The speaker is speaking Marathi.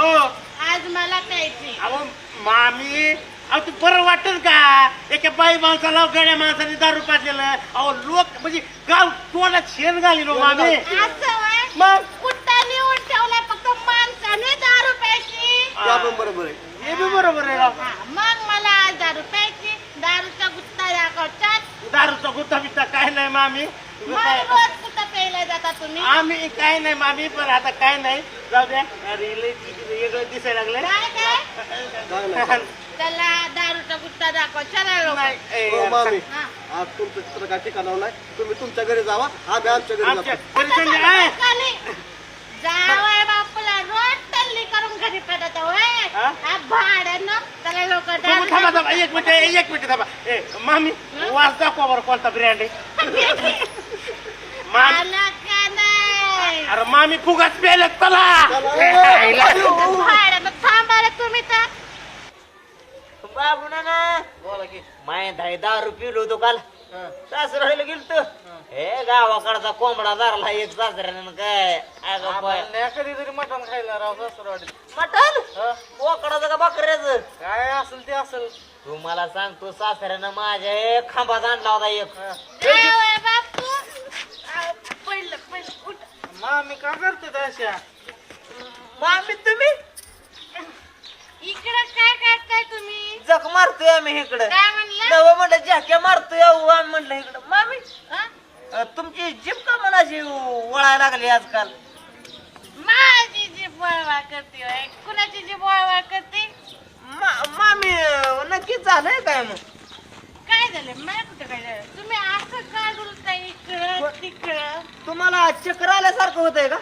हो आज मला प्यायची. अहो मामी, अहो तू बरं वाटेल का एका बाई माणसाला गड्या माणसाने दारू पाजलेलं? अहो लोक म्हणजे गाव तोंडात शेण घालील हो मामी. असं वय? मग कुत्ता लिहून ठेवलाय फक्त माणसाने दारू प्यायची. त्या पण बरोबर आहे. हे बी बरोबर आहे राव. हा, मग मला आज दारू प्यायची. दारूचा गुत्ता दाखवतात. दारूचा गुत्ता बित्ता काय नाही मामी. तुझं मग काय रोज कुठं प्यायला जाता तुम्ही? आम्ही काय नाही मामी, पण आता काय नाही, जाऊ द्या. अरे लय वेगळं दिसायला लागलं. काय काय? चांगलं आहे. चला दारूचा गुत्ता दाखव. चला लोक. नाही, ए, हो मामी, हा. आज तुमचं चित्र काय ठिकाणावर नाही. तुम्ही तुमच्या घरी जावा, आम्ही आमच्या घरी आमच्या जातो. घरी संधी आहे. जावय बापूला रोज टल्ली करून घरी पडत होय. हा? हा भाड्यानं त्याला लोक थांबा थांबा थांबा, एक मिनिट थांबा. ए मामी, वास दाखवा बरं कोणता ब्रँड आहे. मामी, आला का नाही? अरे मामी फुगाच प्यायला चला. भाड्यानं थांबायला तुम्ही तर. बाबू ना बोला की. माय 10 पिलो होतो काल सासराला गेलतो. हे गावाकडचा कोंबडा धरला एक सासऱ्यानं काय अगं बाय. कधीतरी मटण खायला राव सासरवाडीत. मटण बोकडाचं का बकऱ्याचं काय असेल ते असेल. तू मला सांगतो सासऱ्यानं माझ्या एक खांबात आणला होता एक. जावय बापू. पडलं पडलं उठ. मामी का करते अशा? मामी तुम्ही इकडं काय करताय तुम्ही? जख मारतोय आम्ही इकडं. काय म्हणलं? नवं म्हणलं झाक्या मारतोय अहो आम्ही म्हणलं इकडं. मामी हा? तुमची जीप का म्हणाची वळायला लागली आजकाल? माझी जी वळवा करते होय. कुणाची जी वळवा करते? मामी नक्की झालंय काय मग? काय झालं? मला कुठं काय झालं? तुम्ही असं का बोलताय इकडं तिकडं? तुम्हाला चक्कर आल्यासारखं होतंय का?